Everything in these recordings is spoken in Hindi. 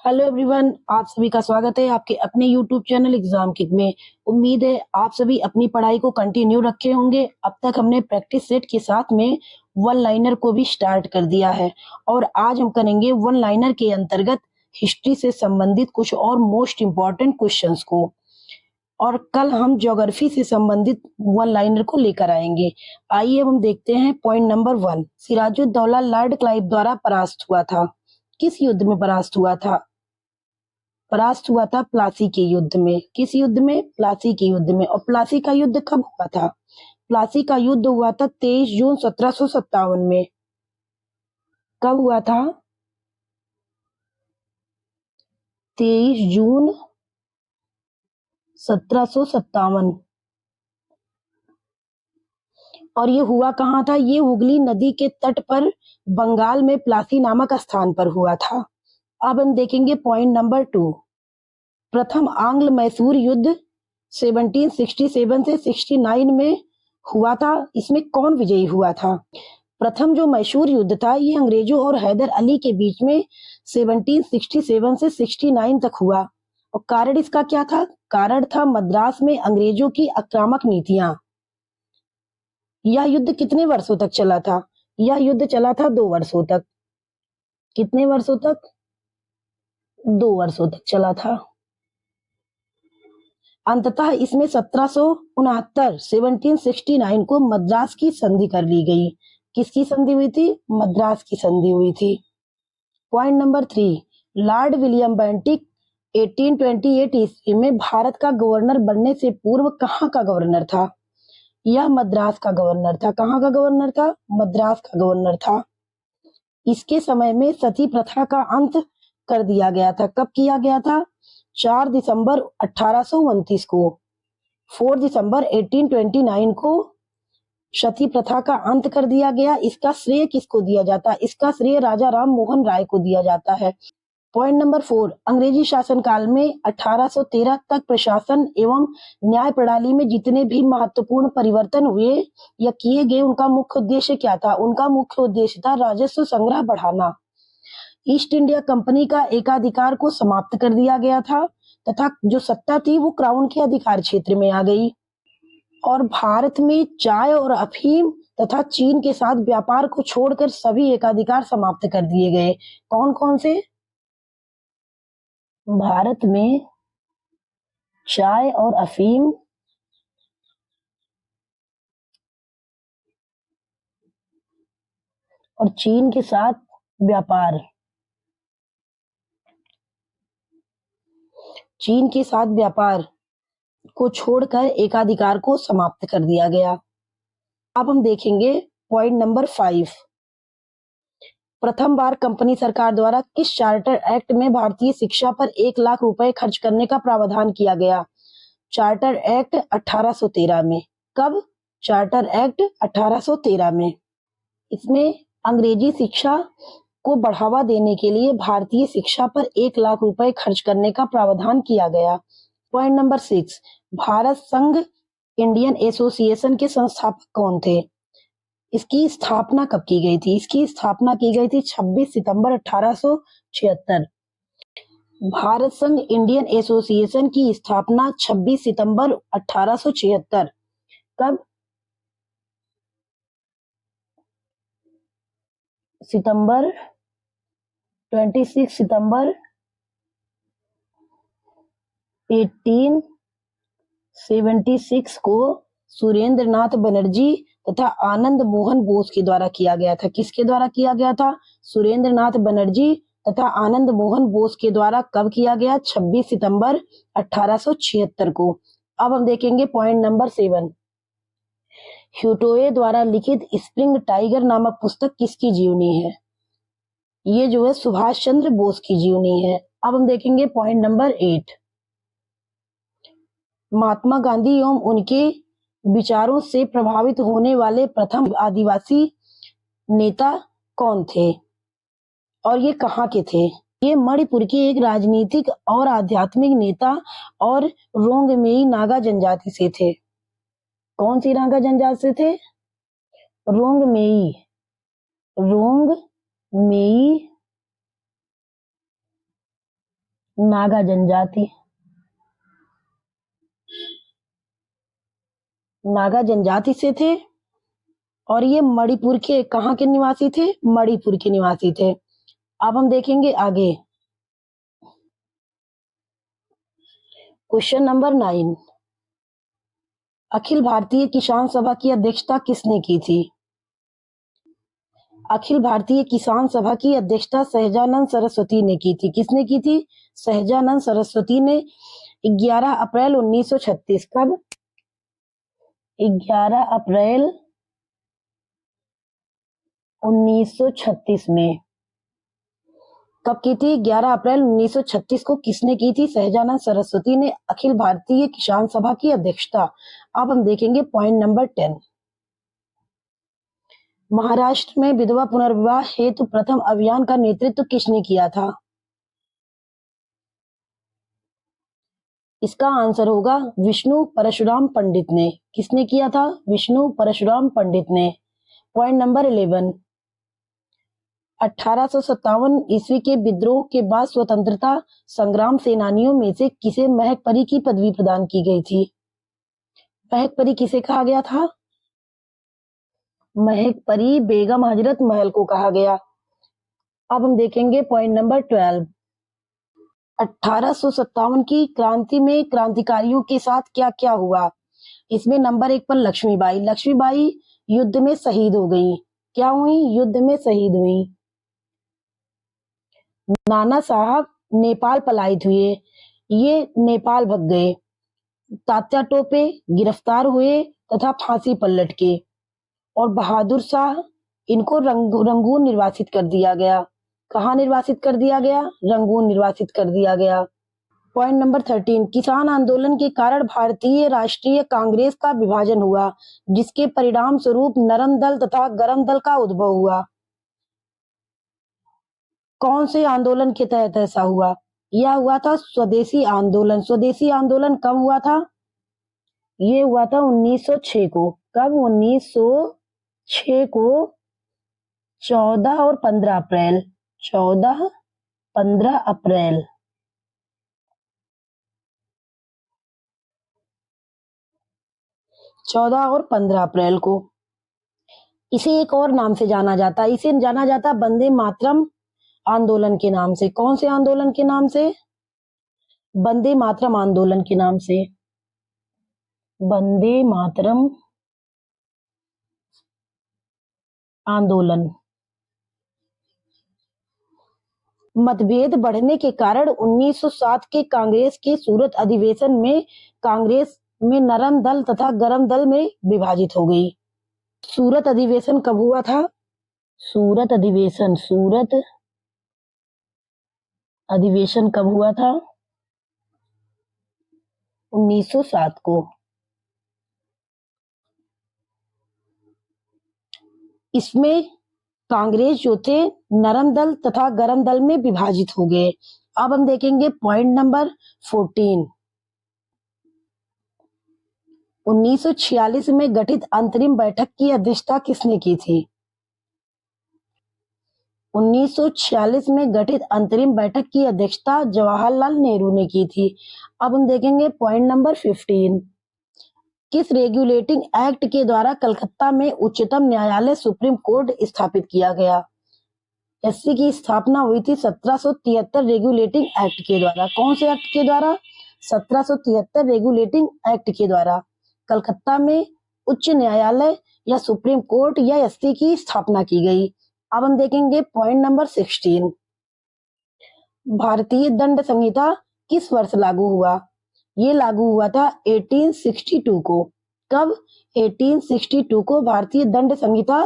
हेलो एवरीवन, आप सभी का स्वागत है आपके अपने यूट्यूब चैनल एग्जाम किक में। उम्मीद है आप सभी अपनी पढ़ाई को कंटिन्यू रखे होंगे। अब तक हमने प्रैक्टिस सेट के साथ में वन लाइनर को भी स्टार्ट कर दिया है और आज हम करेंगे वन लाइनर के अंतर्गत हिस्ट्री से संबंधित कुछ और मोस्ट इम्पोर्टेंट क्वेश्चंस को, और कल हम ज्योग्राफी से संबंधित वन लाइनर को लेकर आएंगे। आइए हम देखते हैं point number 1। Sirajuddaula Lord Clive द्वारा परास्त हुआ था। किस युद्ध में परास्त हुआ था? परास्त हुआ था प्लासी के युद्ध में। किस युद्ध में? प्लासी के युद्ध में। और प्लासी का युद्ध कब हुआ था? प्लासी का युद्ध हुआ था 23 जून 1757 में। कब हुआ था? 23 जून 1757। और ये हुआ कहाँ था? ये हुगली नदी के तट पर बंगाल में प्लासी नामक स्थान पर हुआ था। अब हम देखेंगे पॉइंट नंबर 2। प्रथम आंग्ल मैसूर युद्ध 1767 से 69 में हुआ था। इसमें कौन विजयी हुआ था? प्रथम जो मैसूर युद्ध था ये अंग्रेजों और हैदर अली के बीच में 1767 से 69 तक हुआ। और कारण इसका क्या था? कारण था मद्रास में अंग्रेजों की आक्रामक नीतियां। यह युद्ध कितने वर्षों तक चला था? यह युद्ध चला था 2 वर्षों तक। कितने वर्षों तक? 2 वर्षों तक चला था। अंततः इसमें 1769 को मद्रास की संधि कर ली गई। किसकी संधि हुई थी? मद्रास की संधि हुई थी। Point number 3। Lord William Bentinck 1828 ईस्वी में भारत का गवर्नर बनने से पूर्व कहाँ का गवर्नर था? यह मद्रास का गवर्नर था। कहाँ का गवर्नर था? मद्रास का गवर्नर था। इसके समय में सती प्रथा का अंत कर दिया गया था। कब किया गया था? 4 दिसंबर 1829 को। 4 दिसंबर 1829 को सती प्रथा का अंत कर दिया गया। इसका श्रेय किसको दिया जाता है? इसका श्रेय राजा राम मोहन राय को दिया जाता है। Point number 4। अंग्रेजी शासनकाल में 1813 तक प्रशासन एवं न्याय प्रणाली में जितने भी महत्वपूर्ण परिवर्तन हुए या किए गए उनका मुख्य उद्देश्य क्या था? उनका मुख्य उद्देश्य था राजस्व संग्रह बढ़ाना। ईस्ट इंडिया कंपनी का एकाधिकार को समाप्त कर दिया गया था तथा जो सत्ता थी वो क्राउन के अधिकार क्षेत्र में आ गई। और भारत में चाय और अफीम तथा चीन के साथ व्यापार को छोड़कर सभी एकाधिकार समाप्त कर दिए गए। कौन कौन से? भारत में चाय और अफीम और चीन के साथ व्यापार। चीन के साथ व्यापार को छोड़कर एकाधिकार को समाप्त कर दिया गया। अब हम देखेंगे पॉइंट नंबर 5। प्रथम बार कंपनी सरकार द्वारा किस चार्टर एक्ट में भारतीय शिक्षा पर 1 लाख रुपए खर्च करने का प्रावधान किया गया? चार्टर एक्ट 1813 में। कब? चार्टर एक्ट 1813 में। इसमें अंग्रेजी शिक्षा को बढ़ावा देने के लिए भारतीय शिक्षा पर 1 लाख रुपए खर्च करने का प्रावधान किया गया। Point number 6। भारत संघ इंडियन एसोसिएशन के संस्थापक कौन थे? इसकी स्थापना कब की गई थी? इसकी स्थापना की गई थी 26 सितंबर 1876। भारत संघ इंडियन एसोसिएशन की स्थापना 26 सितंबर 1876। कब? सितंबर 26 सितंबर 1876 को सुरेंद्र नाथ बनर्जी तथा आनंद मोहन बोस के द्वारा किया गया था। किसके द्वारा किया गया था? सुरेंद्र नाथ बनर्जी तथा आनंद मोहन बोस के द्वारा। कब किया गया? 26 सितंबर 1876 को। अब हम देखेंगे पॉइंट नंबर 7। ह्यूटोए द्वारा लिखित स्प्रिंग टाइगर नामक पुस्तक किसकी जीवनी है? ये जो है सुभाष चंद्र बोस की जीवनी है। अब हम देखेंगे पॉइंट नंबर 8। महात्मा गांधी एवं उनके विचारों से प्रभावित होने वाले प्रथम आदिवासी नेता कौन थे और ये कहाँ के थे? ये मणिपुर के एक राजनीतिक और आध्यात्मिक नेता और रोंगमेई नागा जनजाति से थे। कौन सी नागा जनजाति से थे? रोंगमेई। रोंगमेई नागा जनजाति, नागा जनजाति से थे और ये मणिपुर के कहाँ के निवासी थे? मणिपुर के निवासी थे। अब हम देखेंगे आगे क्वेश्चन नंबर 9। अखिल भारतीय किसान सभा की अध्यक्षता किसने की थी? अखिल भारतीय किसान सभा की अध्यक्षता सहजानंद सरस्वती ने की थी। किसने की थी? सहजानंद सरस्वती ने 11 अप्रैल 1936। कब? 11 अप्रैल 1936 में। कब की थी? 11 अप्रैल 1936 को किसने की थी? सहजानंद सरस्वती ने अखिल भारतीय किसान सभा की अध्यक्षता। अब हम देखेंगे पॉइंट नंबर 10। महाराष्ट्र में विधवा पुनर्विवाह हेतु प्रथम अभियान का नेतृत्व किसने किया था? इसका आंसर होगा विष्णु परशुराम पंडित ने। किसने किया था? विष्णु परशुराम पंडित ने। Point number 11। 1857 ईस्वी के विद्रोह के बाद स्वतंत्रता संग्राम सेनानियों में से किसे महक परी की पदवी प्रदान की गई थी? महक परी किसे कहा गया था? महक परी बेगम हजरत महल को कहा गया। अब हम देखेंगे पॉइंट नंबर 12। 1857 की क्रांति में क्रांतिकारियों के साथ क्या क्या हुआ? इसमें नंबर 1 पर लक्ष्मीबाई। लक्ष्मीबाई युद्ध में शहीद हो गई। क्या हुई? युद्ध में शहीद हुई। नाना साहब नेपाल पलायित हुए, ये नेपाल भग गए। तात्या टोपे गिरफ्तार हुए तथा फांसी पर लटके। और बहादुर शाह, इनको रंगून निर्वासित कर दिया गया। कहाँ निर्वासित कर दिया गया? रंगून निर्वासित कर दिया गया। Point number 13। किसान आंदोलन के कारण भारतीय राष्ट्रीय कांग्रेस का विभाजन हुआ, जिसके परिणाम स्वरूप नरम दल तथा गरम दल का उद्भव हुआ। कौन से आंदोलन के तहत ऐसा हुआ? यह हुआ था स्वदेशी आंदोलन। स्वदेशी आंदोलन कब हुआ था? ये हुआ था 1906 को। कब? 1906 को 14 और 15 अप्रैल। 14, 15 अप्रैल। 14 और 15 अप्रैल को। इसे एक और नाम से जाना जाता है। इसे जाना जाता है वंदे मातरम आंदोलन के नाम से। कौन से आंदोलन के नाम से? वंदे मातरम आंदोलन के नाम से। वंदे मातरम आंदोलन। मतभेद बढ़ने के कारण 1907 के कांग्रेस के सूरत अधिवेशन में कांग्रेस में नरम दल तथा गरम दल में विभाजित हो गई। सूरत अधिवेशन कब हुआ था? सूरत अधिवेशन कब हुआ था? 1907 को। इसमें कांग्रेस जो थे नरम दल तथा गरम दल में विभाजित हो गए। अब हम देखेंगे पॉइंट नंबर 14। 1946 में गठित अंतरिम बैठक की अध्यक्षता किसने की थी? 1946 में गठित अंतरिम बैठक की अध्यक्षता जवाहरलाल नेहरू ने की थी। अब हम देखेंगे पॉइंट नंबर 15। किस रेगुलेटिंग एक्ट के द्वारा कलकत्ता में उच्चतम न्यायालय सुप्रीम कोर्ट स्थापित किया गया? एससी की स्थापना हुई थी 1773 रेगुलेटिंग एक्ट के द्वारा। कौन से एक्ट के द्वारा? 1773 रेगुलेटिंग एक्ट के द्वारा कलकत्ता में उच्च न्यायालय या सुप्रीम कोर्ट या एससी की स्थापना की गई। अब हम देखेंगे पॉइंट नंबर 16। भारतीय दंड संहिता किस वर्ष लागू हुआ? ये लागू हुआ था 1862 को। कब? 1862 को भारतीय दंड संहिता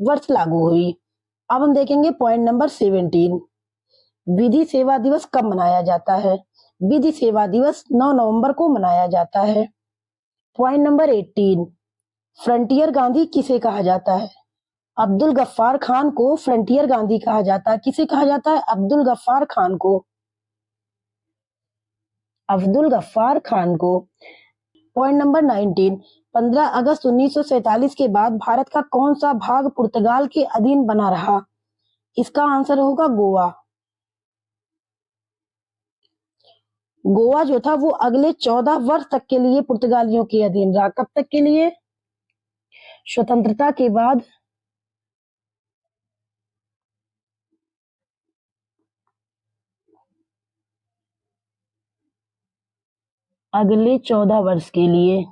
वर्ष लागू हुई। अब हम देखेंगे पॉइंट नंबर 17। विधि सेवा दिवस कब मनाया जाता है? विधि सेवा दिवस 9 नवंबर को मनाया जाता है। Point number 18। फ्रंटियर गांधी किसे कहा जाता है? अब्दुल गफ्फार खान को फ्रंटियर गांधी कहा जाता है। किसे कहा जाता है? अब्दुल गफ्फार खान को। अब्दुल गफ्फार खान को। Point number 19। 15 अगस्त 1947 के बाद भारत का कौन सा भाग पुर्तगाल के अधीन बना रहा? इसका आंसर होगा गोवा। गोवा जो था वो अगले 14 वर्ष तक के लिए पुर्तगालियों के अधीन रहा। कब तक के लिए? स्वतंत्रता के बाद अगले 14 वर्ष के लिए।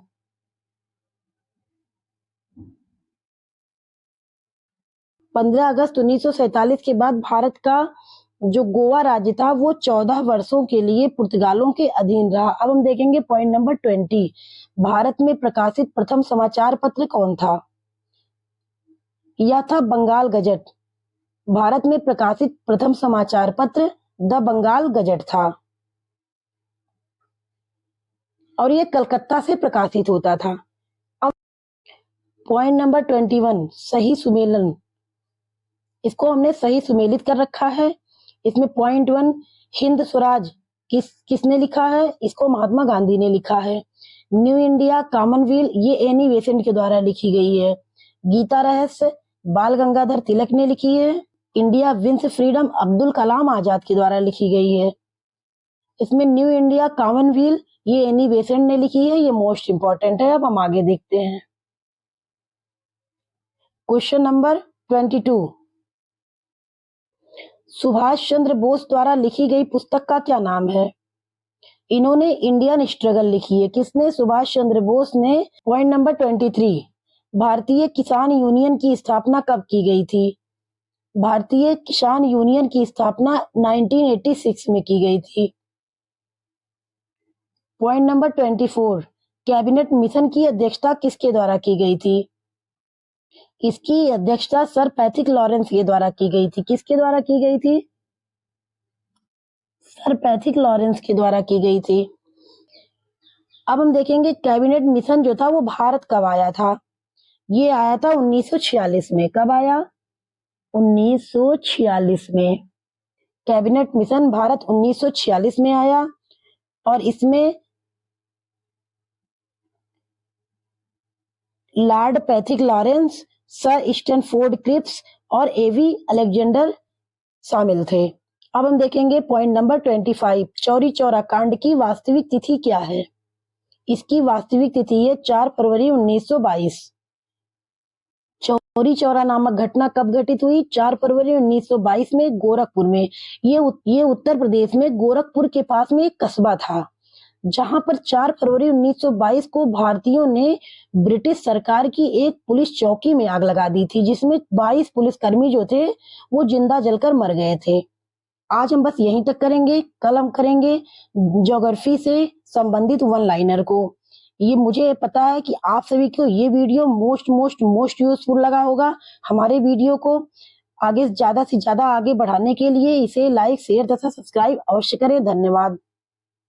पंद्रह अगस्त 1947 के बाद भारत का जो गोवा राज्य था वो 14 वर्षों के लिए पुर्तगालों के अधीन रहा। अब हम देखेंगे पॉइंट नंबर 20। भारत में प्रकाशित प्रथम समाचार पत्र कौन था? यह था बंगाल गजट। भारत में प्रकाशित प्रथम समाचार पत्र द बंगाल गजट था और यह कलकत्ता से प्रकाशित होता था। अब पॉइंट नंबर 21, सही सुमेलन। इसको हमने सही सुमेलित कर रखा है। इसमें पॉइंट 1, हिंद स्वराज किसने लिखा है? इसको महात्मा गांधी ने लिखा है। न्यू इंडिया कॉमनवेल्थ ये एनी बेसेंट के द्वारा लिखी गई है। गीता रहस्य बाल गंगाधर तिलक ने लिखी है। India wins freedom Abdul Kalam Azad के द्वारा लिखी गई है। इसमें न्यू इंडिया कॉमनवेल्थ ये एनी बेसेंट ने लिखी है। ये मोस्ट इंपॉर्टेंट है। अब हम आगे देखते हैं। क्वेश्चन नंबर 22, सुभाष चंद्र बोस द्वारा लिखी गई पुस्तक का क्या नाम है? इन्होंने इंडियन स्ट्रगल लिखी है। किसने? सुभाष चंद्र बोस ने। पॉइंट नंबर 23, भारतीय किसान यूनियन की स्थापना कब की गई थी? भारतीय किसान यूनियन की स्थापना 1986 में की गई थी। पॉइंट नंबर 24, कैबिनेट मिशन की अध्यक्षता किसके द्वारा की गई थी? इसकी अध्यक्षता सर पैट्रिक लॉरेंस के द्वारा की गई थी। किसके द्वारा की गई थी? सर पैट्रिक लॉरेंस के द्वारा की गई थी। अब हम देखेंगे कैबिनेट मिशन जो था वो भारत कब आया था? ये आया था 1946 में। कब आया? 1946 में। कैबिनेट मिशन भारत 1946 में आया और इसमें Lord Patrick Lawrence, sir Stanford Cripps और एवी अलेक्जेंडर शामिल थे। अब हम देखेंगे पॉइंट नंबर 25, चौरी चौरा कांड की वास्तविक तिथि क्या है? इसकी वास्तविक तिथि है 4 फरवरी 1922। चौरी चौरा नामक घटना कब घटित हुई? 4 फरवरी 1922 में गोरखपुर में। ये उत्तर प्रदेश में गोरखपुर के पास में एक कस्बा था जहां पर 4 फरवरी 1922 को भारतीयों ने ब्रिटिश सरकार की एक पुलिस चौकी में आग लगा दी थी, जिसमें 22 पुलिसकर्मी जो थे वो जिंदा जलकर मर गए थे। आज हम बस यहीं तक करेंगे। कल हम करेंगे ज्योग्राफी से संबंधित वन लाइनर को। ये मुझे पता है कि आप सभी को ये वीडियो मोस्ट यूजफुल लगा होगा। हमारे वीडियो को आगे ज्यादा से ज्यादा आगे बढ़ाने के लिए इसे लाइक शेयर तथा सब्सक्राइब अवश्य करें। धन्यवाद।